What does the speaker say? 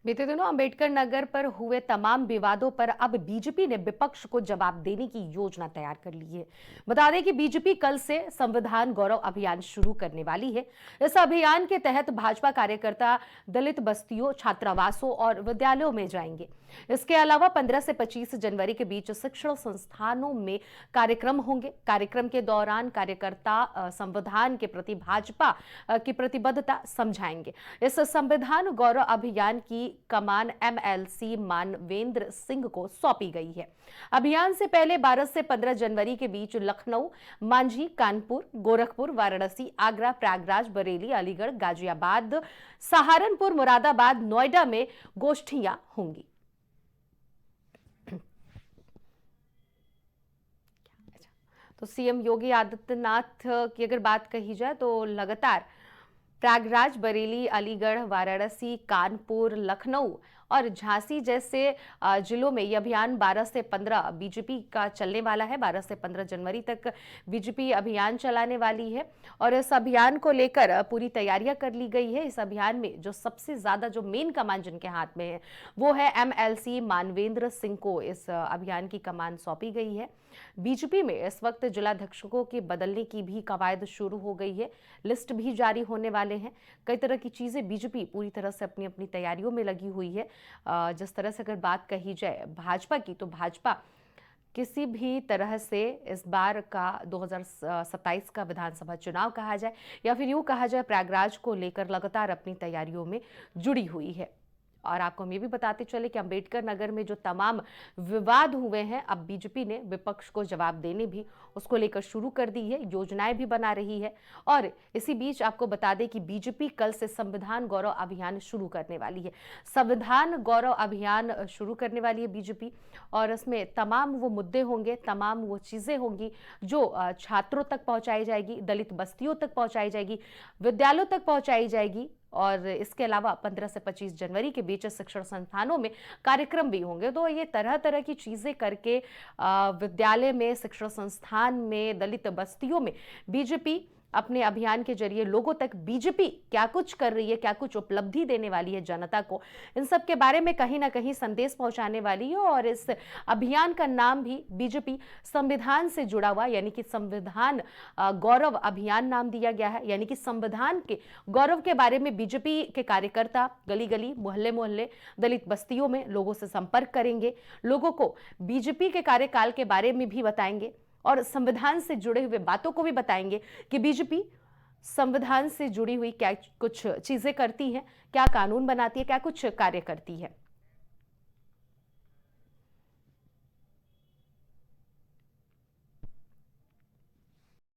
बीते दिनों अंबेडकर नगर पर हुए तमाम विवादों पर अब बीजेपी ने विपक्ष को जवाब देने की योजना तैयार कर ली है। बता दें कि बीजेपी कल से संविधान गौरव अभियान शुरू करने वाली है। इस अभियान के तहत भाजपा कार्यकर्ता दलित बस्तियों, छात्रावासों और विद्यालयों में जाएंगे। इसके अलावा 15 से 25 जनवरी के बीच शिक्षण संस्थानों में कार्यक्रम होंगे। कार्यक्रम के दौरान कार्यकर्ता संविधान के प्रति भाजपा की प्रतिबद्धता समझाएंगे। इस संविधान गौरव अभियान की कमान एमएलसी मानवेंद्र सिंह को सौंपी गई है। अभियान से पहले 12 से 15 जनवरी के बीच लखनऊ, मांझी, कानपुर, गोरखपुर, वाराणसी, आगरा, प्रयागराज, बरेली, अलीगढ़, गाजियाबाद, सहारनपुर, मुरादाबाद, नोएडा में गोष्ठियां होंगी। तो सीएम योगी आदित्यनाथ की अगर बात कही जाए तो लगातार प्रयागराज, बरेली, अलीगढ़, वाराणसी, कानपुर, लखनऊ और झांसी जैसे जिलों में यह अभियान 12 से 15 बीजेपी का चलने वाला है। 12 से 15 जनवरी तक बीजेपी अभियान चलाने वाली है और इस अभियान को लेकर पूरी तैयारियां कर ली गई है। इस अभियान में जो सबसे ज्यादा जो मेन कमान जिनके हाथ में है वो है एमएलसी मानवेंद्र सिंह को इस अभियान की कमान सौंपी गई है। बीजेपी में इस वक्त जिलाध्यक्षों के बदलने की भी कवायद शुरू हो गई है। लिस्ट भी जारी होने वाले हैं। कई तरह की चीजें बीजेपी पूरी तरह से अपनी अपनी तैयारियों में लगी हुई है। जिस तरह से अगर बात कही जाए भाजपा की, तो भाजपा किसी भी तरह से इस बार का 2027 का विधानसभा चुनाव कहा जाए या फिर यूं कहा जाए प्रयागराज को लेकर लगातार अपनी तैयारियों में जुड़ी हुई है। और आपको हम ये भी बताते चले कि अंबेडकर नगर में जो तमाम विवाद हुए हैं, अब बीजेपी ने विपक्ष को जवाब देने भी उसको लेकर शुरू कर दी है, योजनाएं भी बना रही है। और इसी बीच आपको बता दें कि बीजेपी कल से संविधान गौरव अभियान शुरू करने वाली है। संविधान गौरव अभियान शुरू करने वाली है बीजेपी और इसमें तमाम वो मुद्दे होंगे, तमाम वो चीजें होंगी जो छात्रों तक पहुंचाई जाएगी, दलित बस्तियों तक पहुंचाई जाएगी, विद्यालयों तक पहुंचाई जाएगी। और इसके अलावा 15 से 25 जनवरी के बीच शिक्षण संस्थानों में कार्यक्रम भी होंगे। तो ये तरह तरह की चीजें करके विद्यालय में, शिक्षण संस्थान में, दलित बस्तियों में बीजेपी अपने अभियान के जरिए लोगों तक बीजेपी क्या कुछ कर रही है, क्या कुछ उपलब्धि देने वाली है जनता को, इन सब के बारे में कहीं ना कहीं संदेश पहुंचाने वाली है। और इस अभियान का नाम भी बीजेपी संविधान से जुड़ा हुआ यानी कि संविधान गौरव अभियान नाम दिया गया है। यानी कि संविधान के गौरव के बारे में बीजेपी के कार्यकर्ता गली गली, मोहल्ले मोहल्ले, दलित बस्तियों में लोगों से संपर्क करेंगे, लोगों को बीजेपी के कार्यकाल के बारे में भी बताएंगे और संविधान से जुड़े हुए बातों को भी बताएंगे कि बीजेपी संविधान से जुड़ी हुई क्या कुछ चीजें करती है, क्या कानून बनाती है, क्या कुछ कार्य करती है।